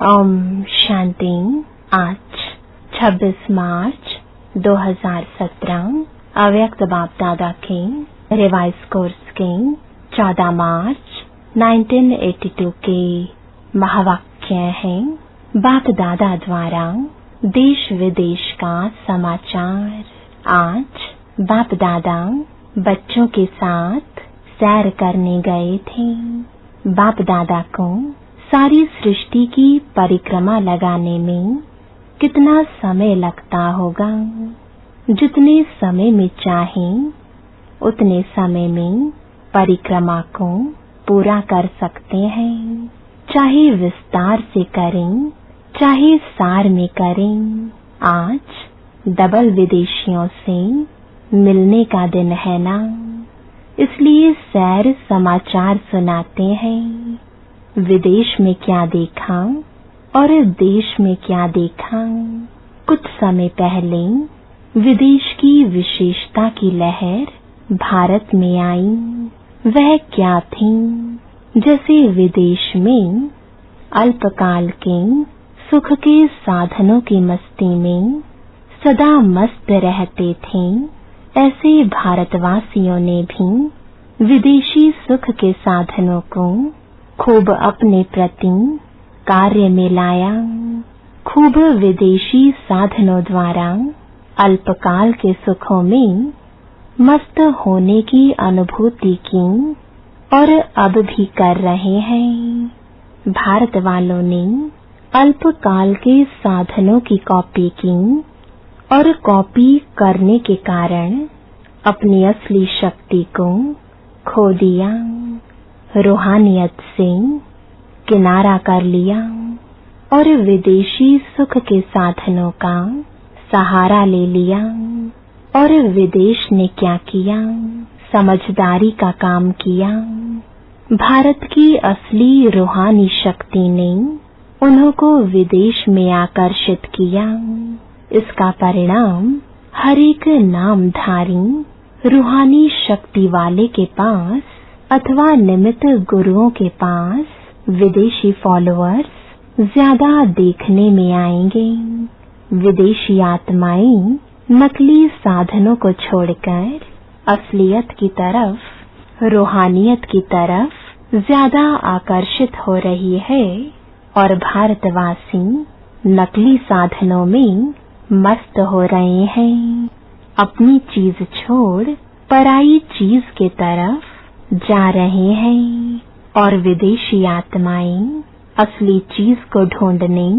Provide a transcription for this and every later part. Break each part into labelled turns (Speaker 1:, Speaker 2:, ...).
Speaker 1: ओम शांति। आज 26 मार्च 2017 अव्यक्त बाप दादा के रिवाइज कोर्स के 14 मार्च 1982 के महावाक्य हैं। बाप दादा द्वारा देश विदेश का समाचार। आज बाप दादा बच्चों के साथ सैर करने गए थे। बाप दादा को सारी सृष्टि की परिक्रमा लगाने में कितना समय लगता होगा। जितने समय में चाहें उतने समय में परिक्रमा को पूरा कर सकते हैं। चाहे विस्तार से करें चाहे सार में करें। आज डबल विदेशियों से मिलने का दिन है ना, इसलिए सैर समाचार सुनाते हैं। विदेश में क्या देखा और देश में क्या देखा। कुछ समय पहले विदेश की विशेषता की लहर भारत में आई। वह क्या थी? जैसे विदेश में अल्पकाल के सुख के साधनों की मस्ती में सदा मस्त रहते थे, ऐसे भारतवासियों ने भी विदेशी सुख के साधनों को खूब अपने प्रति कार्य में लाया। खूब विदेशी साधनों द्वारा अल्पकाल के सुखों में मस्त होने की अनुभूति की और अब भी कर रहे हैं। भारत वालों ने अल्पकाल के साधनों की कॉपी की और कॉपी करने के कारण अपनी असली शक्ति को खो दिया। रूहानियत से किनारा कर लिया और विदेशी सुख के साधनों का सहारा ले लिया। और विदेश ने क्या किया? समझदारी का काम किया। भारत की असली रूहानी शक्ति ने उन्हों को विदेश में आकर्षित किया। इसका परिणाम हर एक नामधारी रूहानी शक्ति वाले के पास अथवा निमित्त गुरुओं के पास विदेशी फॉलोअर्स ज्यादा देखने में आएंगे। विदेशी आत्माएं नकली साधनों को छोड़कर असलियत की तरफ, रूहानियत की तरफ ज्यादा आकर्षित हो रही है और भारतवासी नकली साधनों में मस्त हो रहे हैं। अपनी चीज छोड़ पराई चीज के तरफ जा रहे हैं और विदेशी आत्माएं असली चीज को ढूंढने,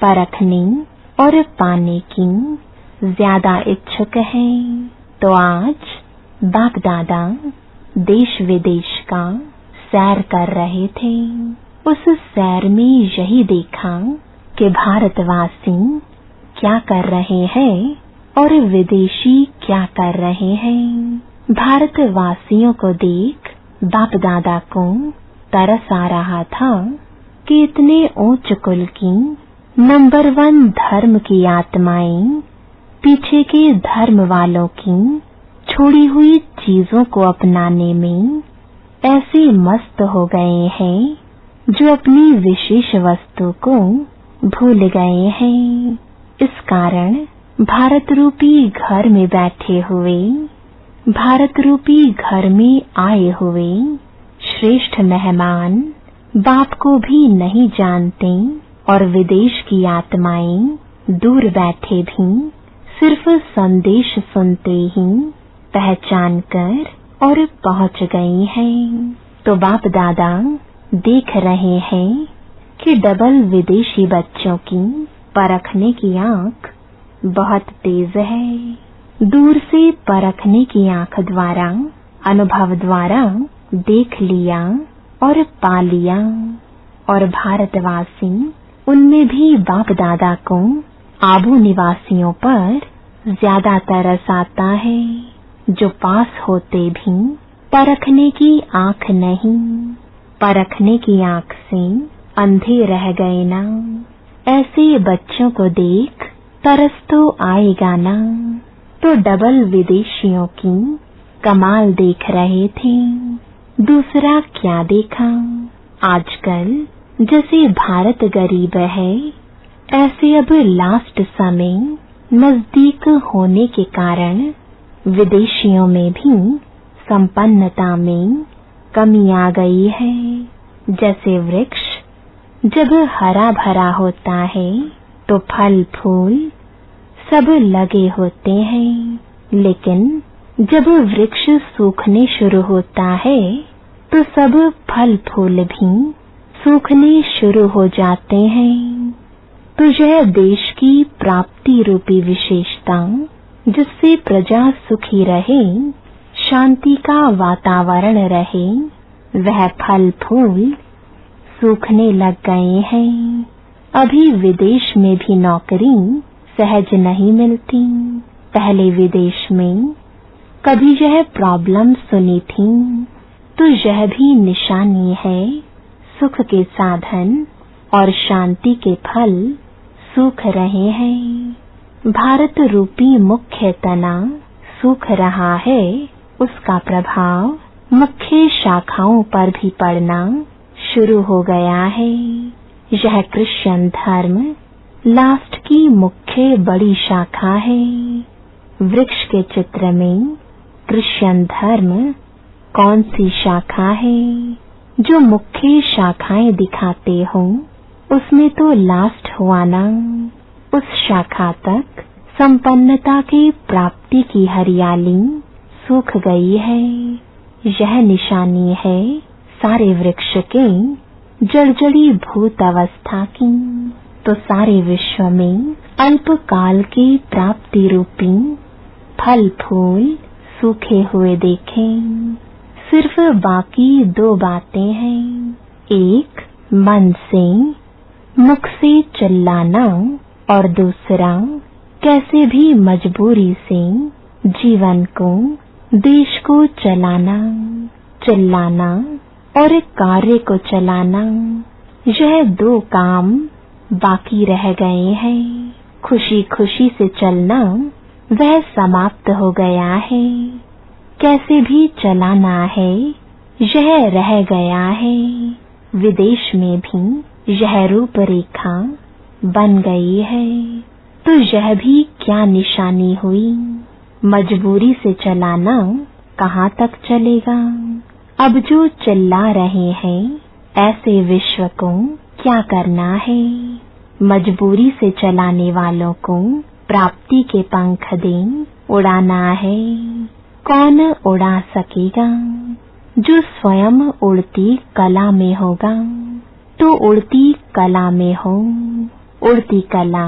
Speaker 1: परखने और पाने की ज्यादा इच्छुक हैं। तो आज बाप दादा देश विदेश का सैर कर रहे थे। उस सैर में यही देखा कि भारतवासी क्या कर रहे हैं और विदेशी क्या कर रहे हैं। भारतवासियों को देख बाप दादा को तरस आ रहा था कि इतने ऊंच कुल की नंबर 1 धर्म की आत्माएं पीछे के धर्म वालों की छोड़ी हुई चीजों को अपनाने में ऐसे मस्त हो गए हैं जो अपनी विशेष वस्तु को भूल गए हैं। इस कारण भारत रूपी घर में बैठे हुए, भारत रूपी घर में आए हुए श्रेष्ठ मेहमान बाप को भी नहीं जानते और विदेश की आत्माएं दूर बैठे भी सिर्फ संदेश सुनते ही पहचान कर और पहुंच गई हैं। तो बाप दादा देख रहे हैं कि डबल विदेशी बच्चों की परखने की आंख बहुत तेज है। दूर से परखने की आंख द्वारा, अनुभव द्वारा देख लिया और पा लिया। और भारतवासी उनमें भी बाप दादा को आबू निवासियों पर ज्यादा तरस आता है, जो पास होते भी परखने की आंख नहीं, परखने की आंख से अंधे रह गए ना। ऐसे बच्चों को देख तरस तो आएगा ना। तो डबल विदेशियों की कमाल देख रहे थे। दूसरा क्या देखा? आजकल जैसे भारत गरीब है, ऐसे अब लास्ट समय नजदीक होने के कारण विदेशियों में भी संपन्नता में कमी आ गई है। जैसे वृक्ष जब हरा भरा होता है तो फल फूल सब लगे होते हैं, लेकिन जब वृक्ष सूखने शुरू होता है तो सब फल फूल भी सूखने शुरू हो जाते हैं। तो यह देश की प्राप्ति रूपी विशेषता, जिससे प्रजा सुखी रहे, शांति का वातावरण रहे, वह फल फूल सूखने लग गए हैं। अभी विदेश में भी नौकरी सहज नहीं मिलती। पहले विदेश में कभी यह प्रॉब्लम सुनी थी तो यह भी निशानी है सुख के साधन और शांति के फल सूख रहे हैं। भारत रूपी मुख्य तना सूख रहा है, उसका प्रभाव मुख्य शाखाओं पर भी पड़ना शुरू हो गया है। यह क्रिश्चियन धर्म लास्ट की मुख्य बड़ी शाखा है। वृक्ष के चित्र में क्रिश्चियन धर्म कौन सी शाखा है? जो मुख्य शाखाएं दिखाते हो उसमें तो लास्ट हुआ ना। उस शाखा तक संपन्नता की प्राप्ति की हरियाली सूख गई है। यह निशानी है सारे वृक्ष के जर्जरी भूत अवस्था की। तो सारे विश्व में अल्पकाल की प्राप्ति रूपी फल फूल सूखे हुए देखें। सिर्फ बाकी दो बातें हैं, एक मन से मुख से चिल्लाना और दूसरा कैसे भी मजबूरी से जीवन को देश को चलाना। चिल्लाना और कार्य को चलाना, यह दो काम बाकी रह गए हैं। खुशी खुशी से चलना वह समाप्त हो गया है। कैसे भी चलाना है यह रह गया है। विदेश में भी यह रूपरेखा बन गई है। तो यह भी क्या निशानी हुई? मजबूरी से चलाना कहाँ तक चलेगा? अब जो चिल्ला रहे हैं ऐसे विश्व को क्या करना है? मजबूरी से चलाने वालों को प्राप्ति के पंख दें, उड़ाना है। कौन उड़ा सकेगा? जो स्वयं उड़ती कला में होगा। तो उड़ती कला में हो। उड़ती कला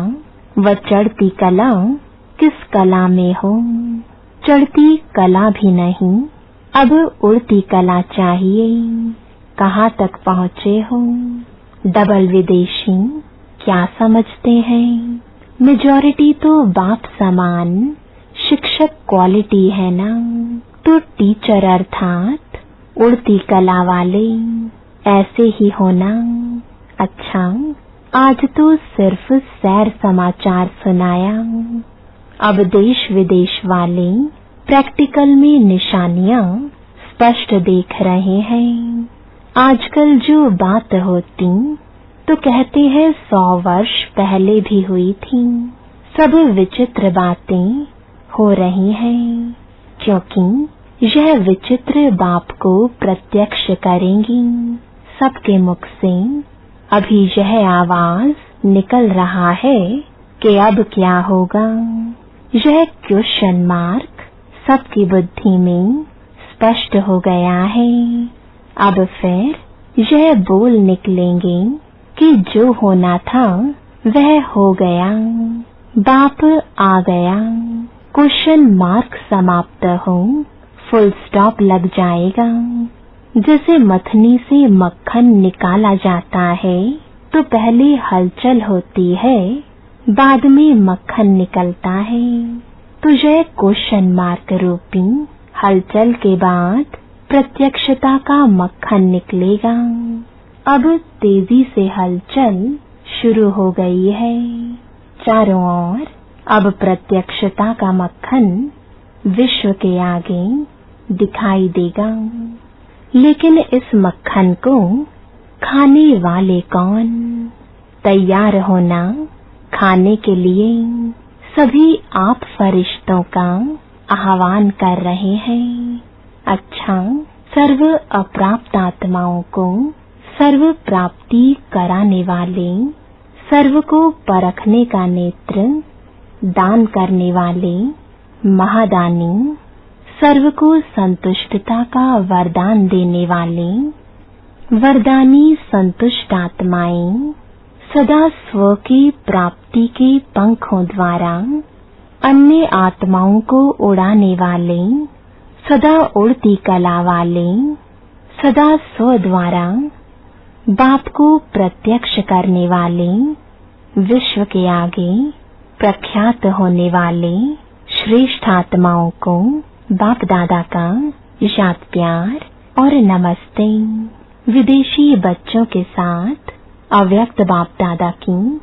Speaker 1: व चढ़ती कला किस कला में हो? चढ़ती कला भी नहीं, अब उड़ती कला चाहिए। कहाँ तक पहुँचे हो? डबल विदेशी क्या समझते हैं? मेजॉरिटी तो बाप समान शिक्षक क्वालिटी है ना। तो टीचर अर्थात उड़ती कला वाले ऐसे ही होना। अच्छा, आज तो सिर्फ सैर समाचार सुनाया। अब देश विदेश वाले प्रैक्टिकल में निशानियां स्पष्ट देख रहे हैं। आजकल जो बात होती तो कहते हैं 100 वर्ष पहले भी हुई थी। सब विचित्र बातें हो रही हैं, क्योंकि यह विचित्र बाप को प्रत्यक्ष करेंगी। सबके मुख से अभी यह आवाज निकल रहा है कि अब क्या होगा। यह क्वेश्चन मार्क सबकी बुद्धि में स्पष्ट हो गया है। अब फिर यह बोल निकलेंगे कि जो होना था वह हो गया, बाप आ गया। क्वेश्चन मार्क समाप्त हो, फुल स्टॉप लग जाएगा। जैसे मथनी से मक्खन निकाला जाता है तो पहले हलचल होती है, बाद में मक्खन निकलता है। तो यह क्वेश्चन मार्क रूपी हलचल के बाद प्रत्यक्षता का मक्खन निकलेगा। अब तेजी से हलचल शुरू हो गई है चारों ओर। अब प्रत्यक्षता का मक्खन विश्व के आगे दिखाई देगा। लेकिन इस मक्खन को खाने वाले कौन? तैयार होना खाने के लिए सभी आप फरिश्तों का आह्वान कर रहे हैं। अच्छा, सर्व अप्राप्त आत्माओं को सर्व प्राप्ति कराने वाले, सर्व को परखने का नेत्र दान करने वाले महादानी, सर्व को संतुष्टता का वरदान देने वाले वरदानी संतुष्ट आत्माएं सदा स्व की प्राप्ति के पंखों द्वारा अन्य आत्माओं को उड़ाने वाले, सदा उड़ती कला वाले, सदा स्व द्वारा बाप को प्रत्यक्ष करने वाले, विश्व के आगे प्रख्यात होने वाले श्रेष्ठ आत्माओं को बाप दादा का याद प्यार और नमस्ते। विदेशी बच्चों के साथ अव्यक्त बाप दादा की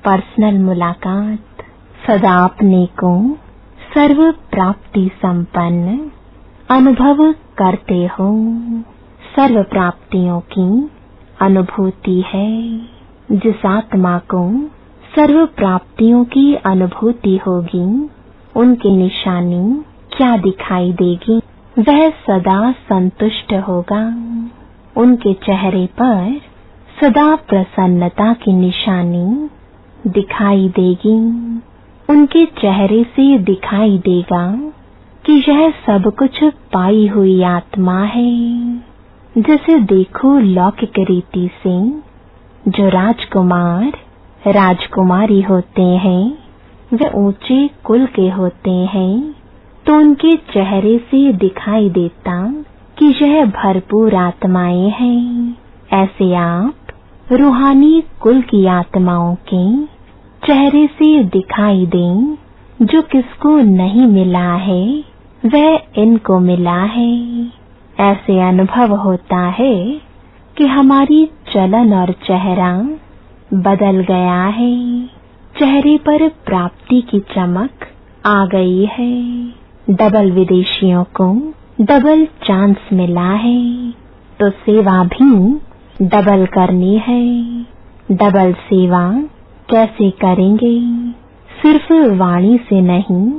Speaker 1: पर्सनल मुलाकात। सदा अपने को सर्व प्राप्ति संपन्न अनुभव करते हो। सर्व प्राप्तियों की अनुभूति है। जिस आत्मा को सर्व प्राप्तियों की अनुभूति होगी, उनकी निशानी क्या दिखाई देगी? वह सदा संतुष्ट होगा। उनके चेहरे पर सदा प्रसन्नता की निशानी दिखाई देगी। उनके चेहरे से दिखाई देगा कि यह सब कुछ पाई हुई आत्मा है। जैसे देखो लौकिक रीति से जो राजकुमार राजकुमारी होते हैं, वे ऊंचे कुल के होते हैं, तो उनके चेहरे से दिखाई देता कि यह भरपूर आत्माएं हैं। ऐसे आप रूहानी कुल की आत्माओं के चेहरे से दिखाई दें। जो किसको नहीं मिला है वह इनको मिला है। ऐसे अनुभव होता है कि हमारी चलन और चेहरा बदल गया है। चेहरे पर प्राप्ति की चमक आ गई है। डबल विदेशियों को डबल चांस मिला है, तो सेवा भी डबल करनी है। डबल सेवा कैसे करेंगे? सिर्फ वाणी से नहीं,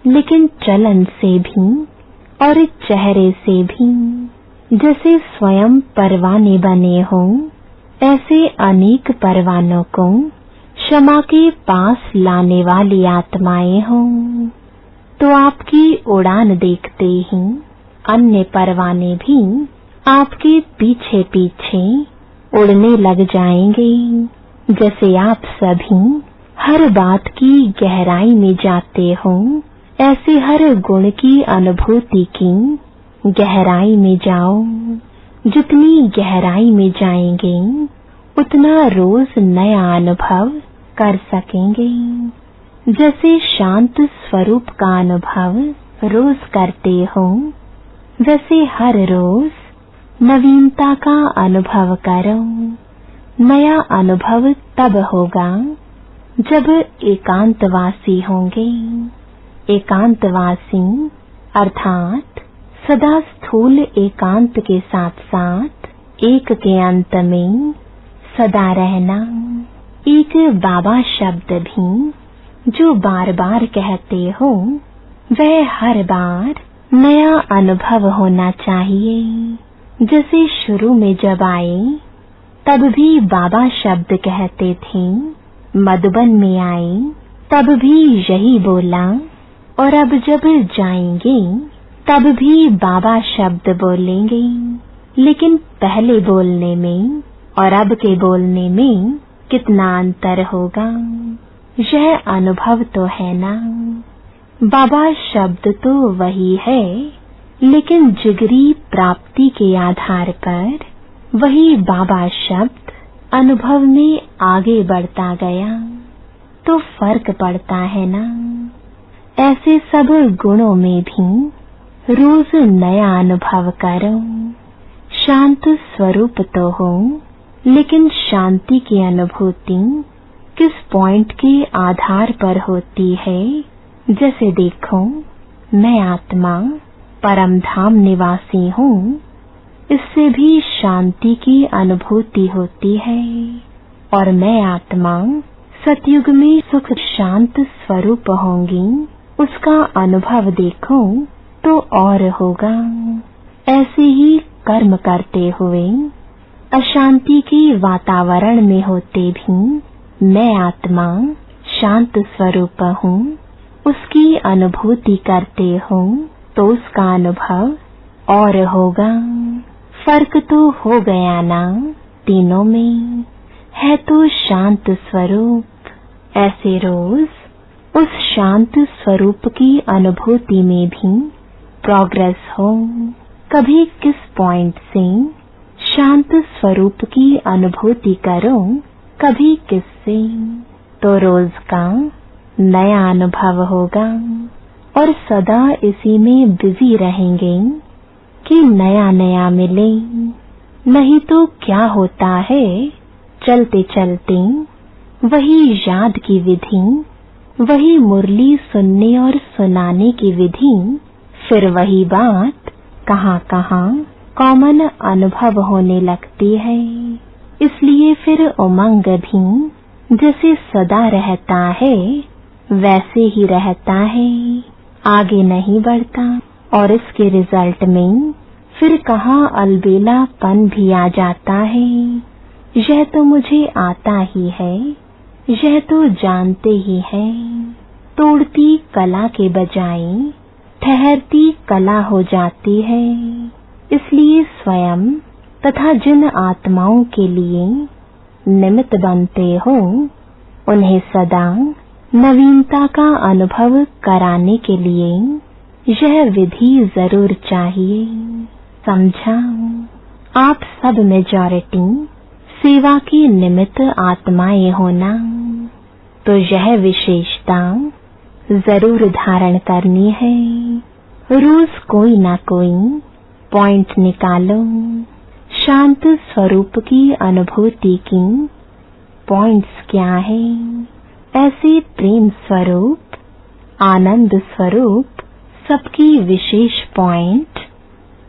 Speaker 1: लेकिन चलन से भी और चेहरे से भी। जैसे स्वयं परवाने बने हों, ऐसे अनेक परवानों को क्षमा के पास लाने वाली आत्माएं हों, तो आपकी उड़ान देखते ही अन्य परवाने भी आपके पीछे पीछे उड़ने लग जाएंगे। जैसे आप सभी हर बात की गहराई में जाते हो, ऐसे हर गुण की अनुभूति की गहराई में जाओ। जितनी गहराई में जाएंगे, उतना रोज नया अनुभव कर सकेंगे। जैसे शांत स्वरूप का अनुभव रोज करते हो, वैसे हर रोज नवीनता का अनुभव करो। नया अनुभव तब होगा जब एकांतवासी होंगे। एकांतवासी अर्थात सदा स्थूल एकांत के साथ साथ एक के अंत में सदा रहना। एक बाबा शब्द भी जो बार बार कहते हो, वह हर बार नया अनुभव होना चाहिए। जैसे शुरू में जब आए तब भी बाबा शब्द कहते थे, मधुबन में आए तब भी यही बोला, और अब जब जाएंगे तब भी बाबा शब्द बोलेंगे। लेकिन पहले बोलने में और अब के बोलने में कितना अंतर होगा? यह अनुभव तो है ना। बाबा शब्द तो वही है, लेकिन जिगरी प्राप्ति के आधार पर वही बाबा शब्द अनुभव में आगे बढ़ता गया, तो फर्क पड़ता है ना। ऐसे सब गुणों में भी रोज नया अनुभव करो। शांत स्वरूप तो हो, लेकिन शांति की अनुभूति किस पॉइंट के आधार पर होती है? जैसे देखो, मैं आत्मा परम धाम निवासी हूँ, इससे भी शांति की अनुभूति होती है। और मैं आत्मा सतयुग में सुख शांत स्वरूप होंगी, उसका अनुभव देखो तो और होगा। ऐसे ही कर्म करते हुए अशांति के वातावरण में होते भी मैं आत्मा शांत स्वरूप हूँ, उसकी अनुभूति करते हो तो उसका अनुभव और होगा। फर्क तो हो गया ना तीनों में, है तो शांत स्वरूप। ऐसे रोज उस शांत स्वरूप की अनुभूति में भी प्रोग्रेस हो। कभी किस पॉइंट से शांत स्वरूप की अनुभूति करो, कभी किससे, तो रोज का नया अनुभव होगा और सदा इसी में बिजी रहेंगे कि नया नया मिले। नहीं तो क्या होता है, चलते चलते वही याद की विधि, वही मुरली सुनने और सुनाने की विधि, फिर वही बात कहाँ कहाँ कॉमन अनुभव होने लगती है। इसलिए फिर उमंग भी जैसे सदा रहता है वैसे ही रहता है, आगे नहीं बढ़ता। और इसके रिजल्ट में फिर कहाँ अलबेलापन भी आ जाता है। यह तो मुझे आता ही है, यह तो जानते ही है। तोड़ती कला के बजाय ठहरती कला हो जाती है। इसलिए स्वयं तथा जिन आत्माओं के लिए निमित्त बनते हो, उन्हें सदा नवीनता का अनुभव कराने के लिए यह विधि जरूर चाहिए। समझा? आप सब मेजॉरिटी सेवा की निमित्त आत्माएं होना, तो यह विशेषता जरूर धारण करनी है। रोज कोई ना कोई पॉइंट निकालो। शांत स्वरूप की अनुभूति की पॉइंट्स क्या है? ऐसे प्रेम स्वरूप, आनंद स्वरूप सबकी विशेष पॉइंट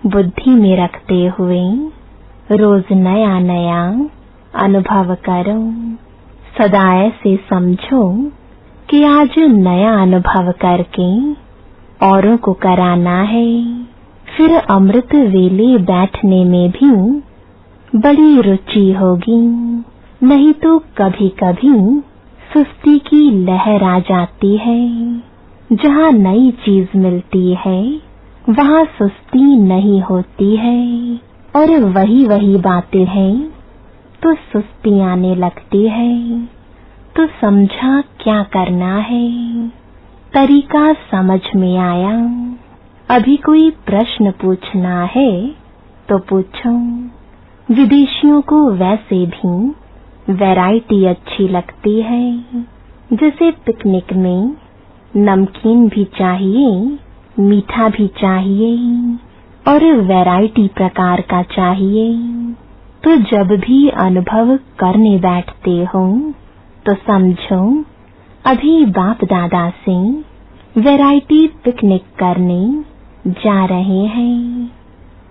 Speaker 1: बुद्धि में रखते हुए रोज नया नया अनुभव करो। सदा ऐसे समझो कि आज नया अनुभव करके औरों को कराना है। फिर अमृत वेले बैठने में भी बड़ी रुचि होगी। नहीं तो कभी कभी सुस्ती की लहर आ जाती है। जहाँ नई चीज मिलती है वहाँ सुस्ती नहीं होती है, और वही वही बातें हैं तो सुस्ती आने लगती है। तो समझा क्या करना है, तरीका समझ में आया। अभी कोई प्रश्न पूछना है तो पूछो। विदेशियों को वैसे भी वैरायटी अच्छी लगती है। जैसे पिकनिक में नमकीन भी चाहिए, मीठा भी चाहिए और वैरायटी प्रकार का चाहिए। तो जब भी अनुभव करने बैठते हो तो समझो अभी बाप दादा से वैरायटी पिकनिक करने जा रहे हैं।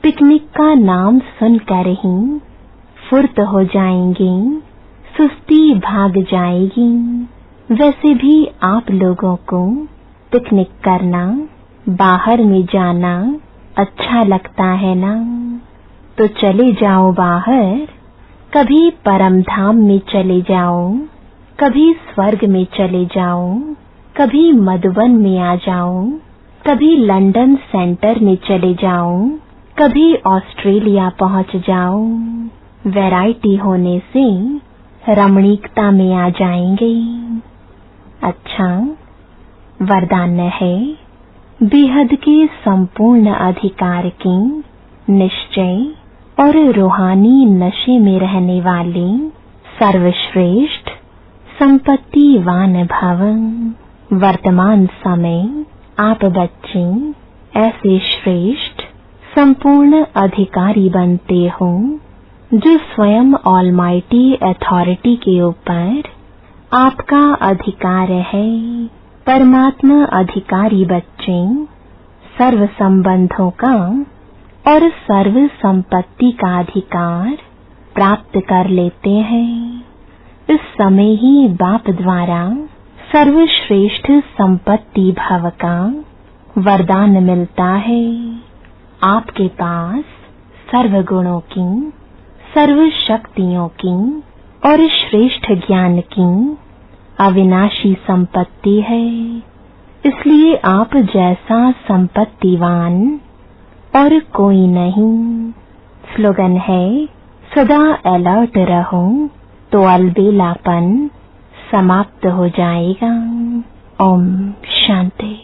Speaker 1: पिकनिक का नाम सुनकर ही फुर्त हो जाएंगे, सुस्ती भाग जाएगी। वैसे भी आप लोगों को पिकनिक करना, बाहर में जाना अच्छा लगता है ना? तो चले जाओ बाहर। कभी परम धाम में चले जाओ, कभी स्वर्ग में चले जाओ, कभी मधुबन में आ जाओ, कभी लंदन सेंटर में चले जाओ, कभी ऑस्ट्रेलिया पहुंच जाओ। वैरायटी होने से रमणीकता में आ जाएंगे। अच्छा, वरदान है बेहद के संपूर्ण अधिकार की निश्चय और रूहानी नशे में रहने वाले सर्वश्रेष्ठ संपत्तिवान भव। वर्तमान समय आप बच्चे ऐसे श्रेष्ठ संपूर्ण अधिकारी बनते हो जो स्वयं ऑलमाइटी अथॉरिटी के ऊपर आपका अधिकार है। परमात्मा अधिकारी बच्चे सर्व संबंधों का और सर्व संपत्ति का अधिकार प्राप्त कर लेते हैं। इस समय ही बाप द्वारा सर्वश्रेष्ठ संपत्ति भव का वरदान मिलता है। आपके पास सर्व गुणों की, सर्व शक्तियों की और श्रेष्ठ ज्ञान की अविनाशी संपत्ति है। इसलिए आप जैसा संपत्तिवान और कोई नहीं। स्लोगन है, सदा अलर्ट रहो तो अलबेलापन समाप्त हो जाएगा। ओम शांति।